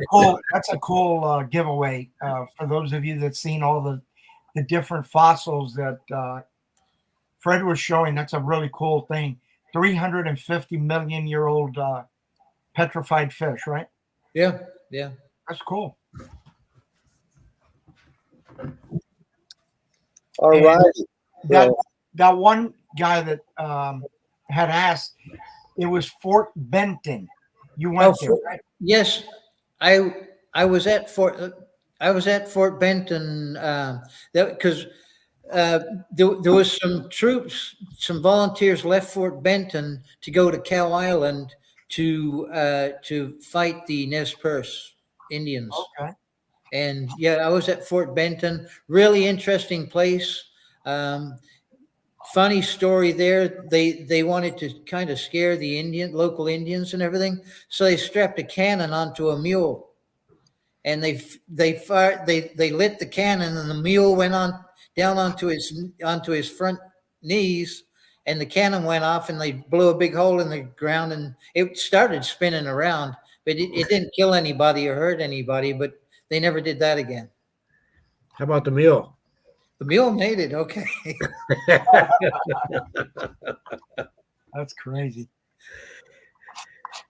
cool giveaway for those of you that's seen all the different fossils that Fred was showing. That's a really cool thing. 350 million year old petrified fish, right? Yeah, yeah. That's cool. All And right. that one guy that had asked, it was Fort Benton. You went there, right? Yes, I was at Fort Benton because there was some troops, some volunteers left Fort Benton to go to Cow Island to fight the Nez Perce Indians. Okay. And yeah, I was at Fort Benton. Really interesting place. Funny story there. They wanted to kind of scare the local Indians and everything, so they strapped a cannon onto a mule, and they lit the cannon, and the mule went on down onto his front knees, and the cannon went off, and they blew a big hole in the ground, and it started spinning around, but it didn't kill anybody or hurt anybody. But they never did that again. How about the mule? The mule made it. Okay. That's crazy.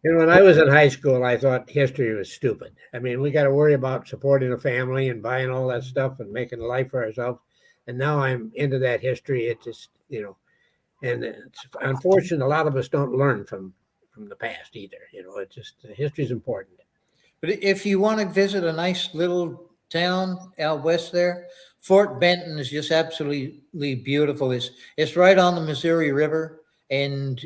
You know, when I was in high school, I thought history was stupid. I mean, we got to worry about supporting a family and buying all that stuff and making a life for ourselves. And now I'm into that history. It just, you know, and it's unfortunate a lot of us don't learn from the past either. You know, it's just history is important. But if you want to visit a nice little town out west there, Fort Benton is just absolutely beautiful. It's right on the Missouri River, and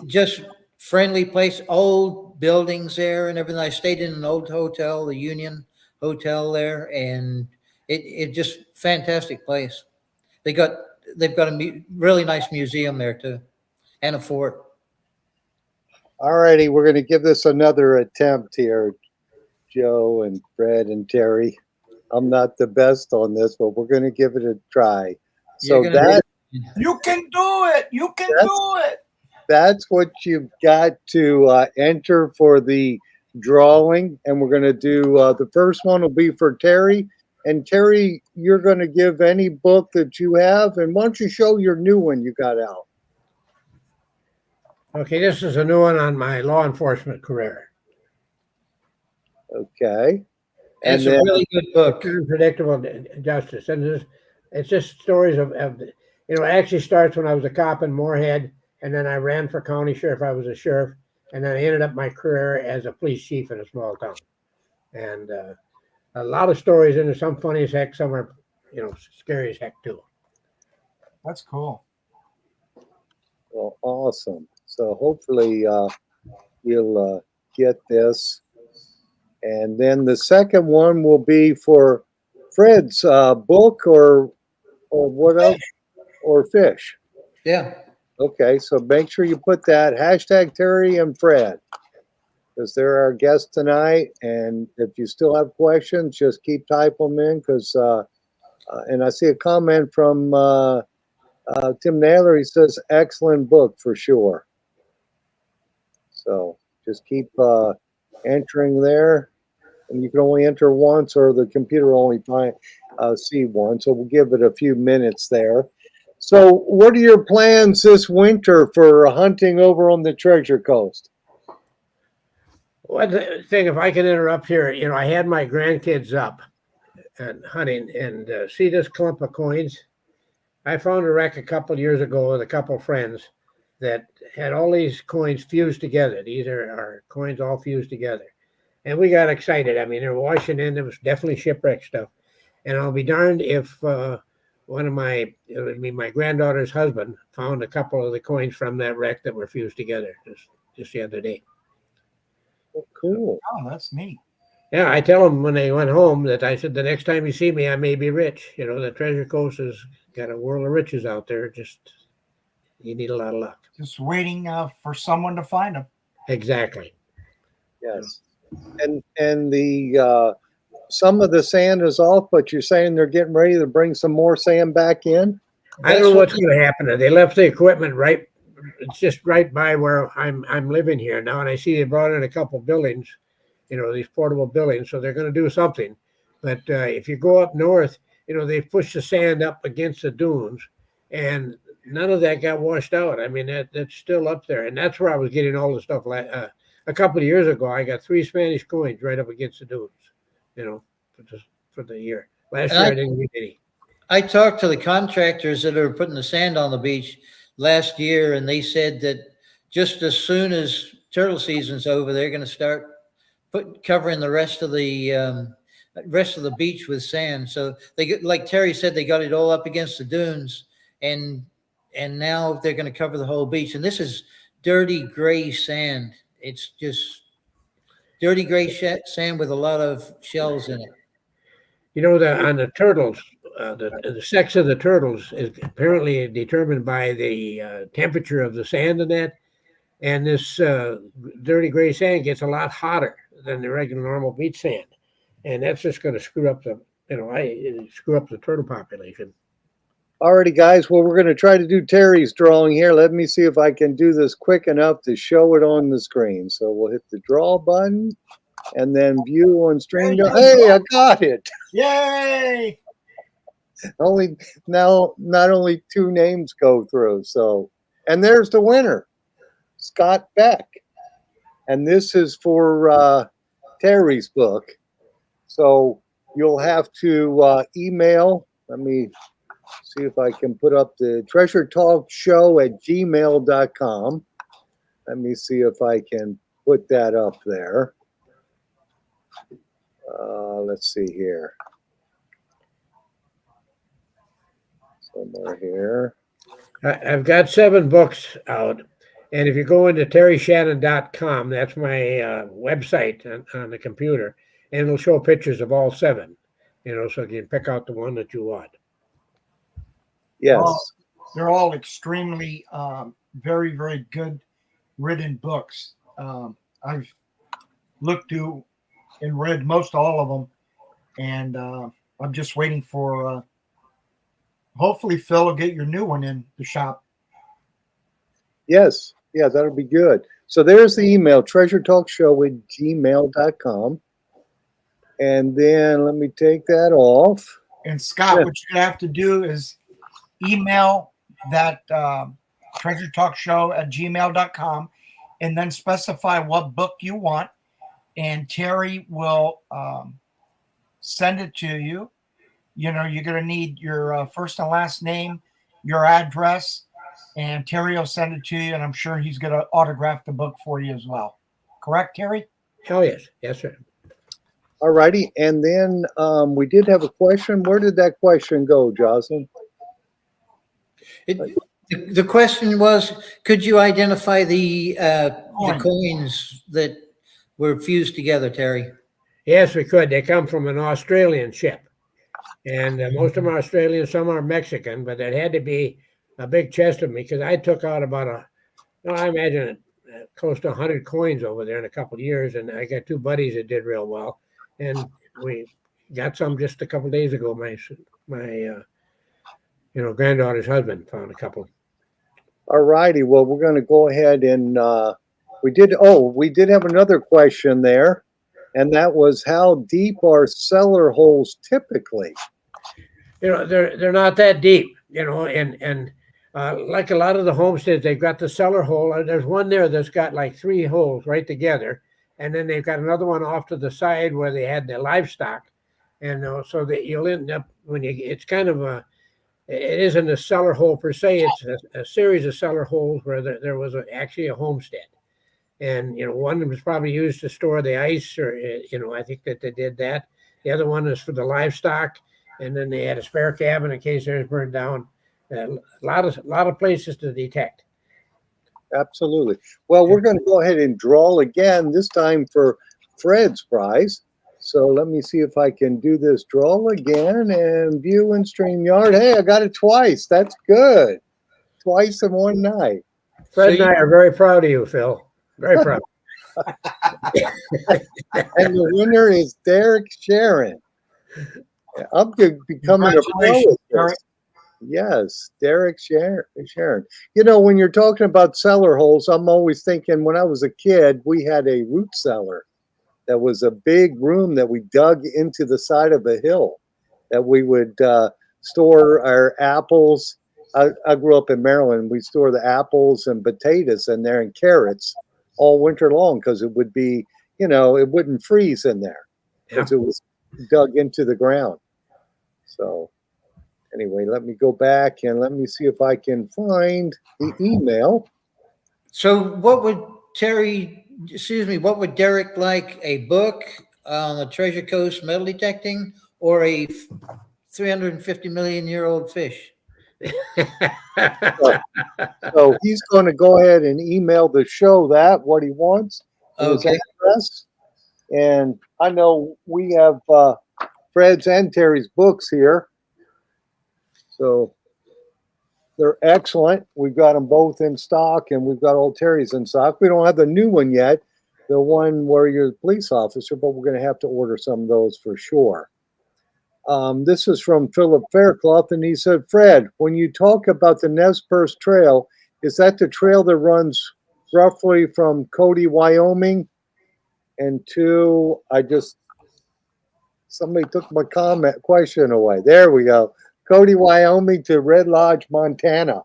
just friendly place, old buildings there and everything. I stayed in an old hotel, the Union Hotel there, and it just fantastic place. They've got a really nice museum there too, and a fort. All righty, we're going to give this another attempt here, Joe and Fred and Terry. I'm not the best on this, but we're going to give it a try. So you can do it. You can do it. That's what you've got to enter for the drawing. And we're going to do the first one will be for Terry. And Terry, you're going to give any book that you have. And why don't you show your new one you got out? Okay, this is a new one on my law enforcement career. Okay. It's a really good book. Unpredictable Justice. And it's just stories of, you know, it actually starts when I was a cop in Moorhead, and then I ran for county sheriff. I was a sheriff, and then I ended up my career as a police chief in a small town. And a lot of stories in there, some funny as heck, some are, you know, scary as heck too. That's cool. Well, awesome. So hopefully you'll get this. And then the second one will be for Fred's book or what else? Or fish. Yeah. Okay, so make sure you put that hashtag Terry and Fred, because they're our guests tonight. And if you still have questions, just keep typing them in. Because and I see a comment from Tim Naylor. He says, "Excellent book for sure." So just keep entering there, and you can only enter once, or the computer only see one. So we'll give it a few minutes there. So what are your plans this winter for hunting over on the Treasure Coast? One thing, if I can interrupt here, you know, I had my grandkids up and hunting, and see this clump of coins? I found a wreck a couple of years ago with a couple of friends that had all these coins fused together. These are coins all fused together. And we got excited. I mean, they were washing in. It was definitely shipwreck stuff. And I'll be darned if one of my granddaughter's husband found a couple of the coins from that wreck that were fused together just the other day. Oh, cool. Oh, that's neat. Yeah, I tell them when they went home that I said, the next time you see me, I may be rich. You know, the Treasure Coast has got a world of riches out there. Just, you need a lot of luck. Just waiting for someone to find them. Exactly. Yes. And the some of the sand is off, but you're saying they're getting ready to bring some more sand back in? I don't know what's going to happen. They left the equipment right it's just right by where I'm living here now, and I see they brought in a couple buildings, these portable buildings, so they're going to do something. But if you go up north, they push the sand up against the dunes, and none of that got washed out. I mean, that's still up there, and that's where I was getting all the stuff. A couple of years ago, I got 3 Spanish coins right up against the dunes, for the year. Last year, I didn't get any. I talked to the contractors that are putting the sand on the beach last year, and they said that just as soon as turtle season's over, they're going to start covering the rest of the beach with sand. So like Terry said, they got it all up against the dunes, and now they're going to cover the whole beach. And this is dirty gray sand. It's just dirty gray sand with a lot of shells in it. On the turtles, the sex of the turtles is apparently determined by the temperature of the sand in that. And this dirty gray sand gets a lot hotter than the regular normal beach sand. And that's just going to screw up the turtle population. Alrighty, guys. Well, we're going to try to do Terry's drawing here. Let me see if I can do this quick enough to show it on the screen. So we'll hit the draw button and then view on stream. Hey, I got it. Yay! Not only 2 names go through. So, and there's the winner, Scott Beck. And this is for Terry's book. So you'll have to email. Let me see if I can put up the treasuretalkshow@gmail.com. Let me see if I can put that up there. Let's see here. Somewhere here. I've got 7 books out. And if you go into terryshannon.com, that's my website on the computer, and it'll show pictures of all 7, so you can pick out the one that you want. Yes. They're all extremely, very, very good written books. I've looked to and read most all of them, and I'm just waiting for. Hopefully, Phil will get your new one in the shop. Yes. Yeah, that'll be good. So there's the email, treasuretalkshow@gmail.com. And then let me take that off. And Scott, what you have to do is email that treasuretalkshow@gmail.com and then specify what book you want. And Terry will send it to you. You're going to need your first and last name, your address, and Terry will send it to you. And I'm sure he's going to autograph the book for you as well. Correct, Terry? Oh, yes. Yes, sir. All righty. And then we did have a question. Where did that question go, Jocelyn? The question was, could you identify the coins that were fused together, Terry? Yes, we could. They come from an Australian ship. And most of them are Australian, some are Mexican, but it had to be a big chest of them because I took out about I imagine close to 100 coins over there in a couple of years. And I got 2 buddies that did real well. And we got some just a couple of days ago. My granddaughter's husband found a couple. All righty. Well, we're going to go ahead and we did have another question there. And that was, how deep are cellar holes typically? They're not that deep, and like a lot of the homesteads, they've got the cellar hole. There's one there that's got like 3 holes right together. And then they've got another one off to the side where they had their livestock. And so that you'll end up it's kind of it isn't a cellar hole per se. It's a series of cellar holes where there was actually a homestead. And, one was probably used to store the ice or, I think that they did that. The other one is for the livestock. And then they had a spare cabin in case theirs burned down. A lot of places to detect. Absolutely. Well, we're going to go ahead and draw again, this time for Fred's prize. So let me see if I can do this draw again and view in StreamYard. Hey, I got it twice. That's good. Twice in one night. Fred and I are very proud of you, Phil. Very proud. And the winner is Derek Sharon. I'm becoming a pro at this. Yes, Derek Sharon. You know, when you're talking about cellar holes, I'm always thinking when I was a kid, we had a root cellar that was a big room that we dug into the side of a hill that we would store our apples. I grew up in Maryland. We store the apples and potatoes in there and carrots all winter long because it would be, you know, it wouldn't freeze in there because it was dug into the ground. So anyway, let me go back and let me see if I can find the email. So what would what would Derek like? A book on the Treasure Coast metal detecting or a 350 million year old fish? So he's going to go ahead and email the show that what he wants, and his Okay. address. And I know we have Fred's and Terry's books here, so they're excellent. We've got them both in stock, and we've got old Terry's in stock. We don't have the new one yet, the one where you're the police officer, but we're going to have to order some of those for sure. This is from Philip Fairclough, and he said, Fred, when you talk about the Nez Perce Trail, is that the trail that runs roughly from Cody, Wyoming, and to, somebody took my question away. There we go. Cody, Wyoming to Red Lodge, Montana.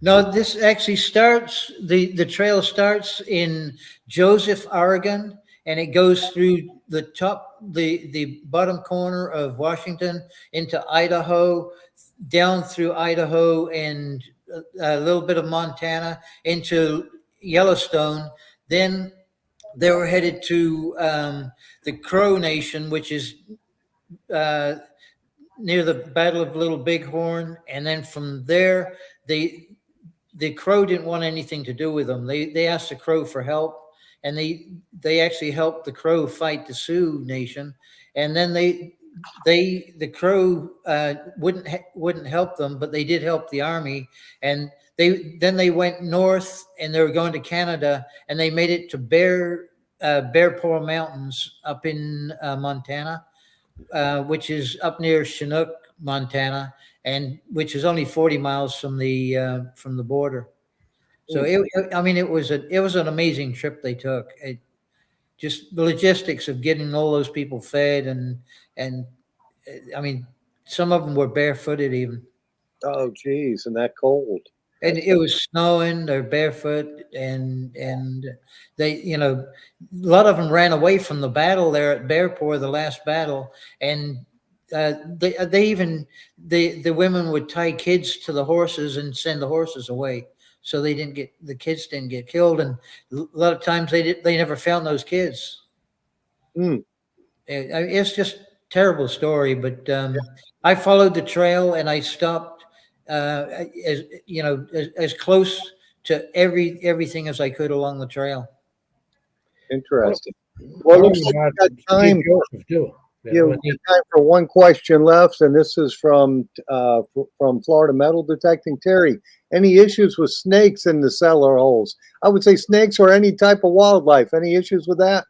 No, this actually starts, the trail starts in Joseph, Oregon, and it goes through the bottom corner of Washington into Idaho, down through Idaho and a little bit of Montana into Yellowstone. Then they were headed to the Crow Nation, which is near the Battle of Little Bighorn. And then from there, the Crow didn't want anything to do with them. They asked the Crow for help, and they actually helped the Crow fight the Sioux Nation. And then the Crow wouldn't help them, but they did help the army. And they went north, and they were going to Canada, and they made it to Bear Paw Mountains up in Montana, which is up near Chinook, Montana, and which is only 40 miles from the border. So it was an amazing trip they took. Just the logistics of getting all those people fed, and I mean, some of them were barefooted even. Oh, geez, and that cold. And it was snowing, they're barefoot, and they, you know, a lot of them ran away from the battle there at Bear Paw, the last battle, and the women would tie kids to the horses and send the horses away, so the kids didn't get killed, and a lot of times they never found those kids. It's just a terrible story, but I followed the trail and I stopped. As you know, as close to everything as I could along the trail. Interesting. Well, looks like we got time. Time for one question left, and this is from Florida Metal Detecting. Terry, any issues with snakes in the cellar holes? I would say snakes or any type of wildlife. Any issues with that?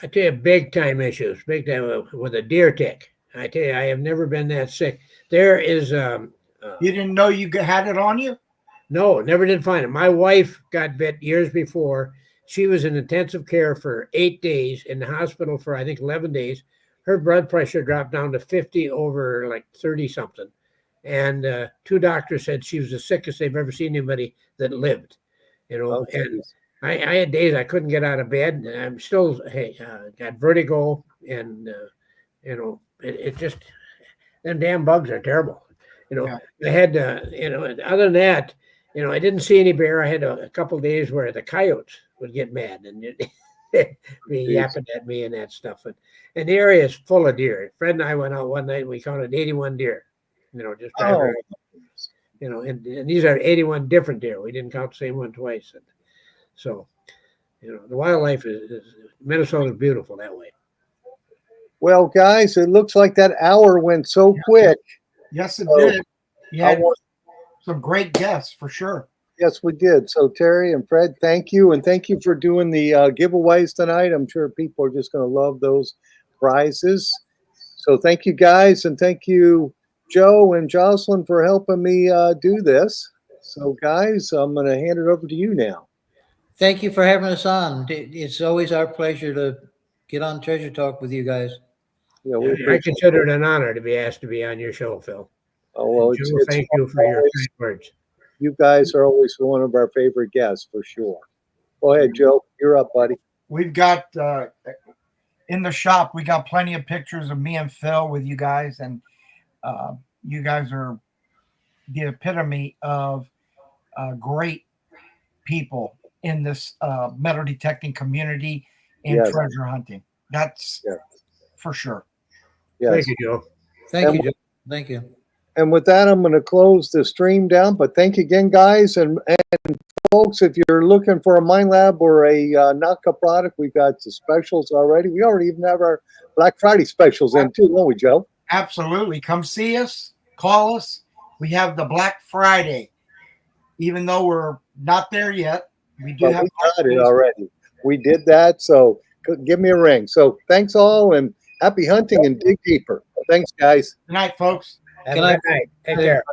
I tell you, big time issues, big time with a deer tick. I tell you, I have never been that sick. There is. You didn't know you had it on you? No, never did find it. My wife got bit years before. She was in intensive care for 8 days, in the hospital for, I think, 11 days. Her blood pressure dropped down to 50 over like 30 something. And 2 doctors said she was the sickest they've ever seen anybody that lived. You know, Okay. And I had days I couldn't get out of bed. And I'm still got vertigo. And, you know, it just, them damn bugs are terrible. You know, I had, you know, other than that, you know, I didn't see any bear. I had a couple of days where the coyotes would get mad and be yapping at me and that stuff. And the area is full of deer. Fred and I went out one night and we counted 81 deer, you know, just driving around. You know, and these are 81 different deer. We didn't count the same one twice. And so, you know, the wildlife Minnesota is beautiful that way. Well, guys, it looks like that hour went so quick. Yes, it did. You had some great guests for sure. Yes, we did. So Terry and Fred, thank you. And thank you for doing the giveaways tonight. I'm sure people are just going to love those prizes. So thank you guys. And thank you Joe and Jocelyn for helping me do this. So, guys, I'm going to hand it over to you now. Thank you for having us on. It's always our pleasure to get on Treasure Talk with you guys. Yeah, we I appreciate consider it an honor to be asked to be on your show, Phil. Oh, well, Joe, thank you for your kind words. you guys are always one of our favorite guests for sure. Go ahead, Joe. You're up, buddy. We've got in the shop, we got plenty of pictures of me and Phil with you guys, and you guys are the epitome of great people in this metal detecting community and Yes. treasure hunting. That's Yes. for sure. Yes. Thank you, Joe. Thank And- you, Joe. Thank you. And with that, I'm going to close the stream down. But thank you again, guys. And folks, if you're looking for a Mind Lab or a knockup product, we've got the specials already. We already even have our Black Friday specials in too, don't we, Joe? Absolutely. Come see us, call us. We have the Black Friday. Even though we're not there yet, we do But have we got it already. We did that. So give me a ring. So thanks all and happy hunting and dig deeper. Thanks, guys. Good night, folks. Have Good a night. good night. Take care.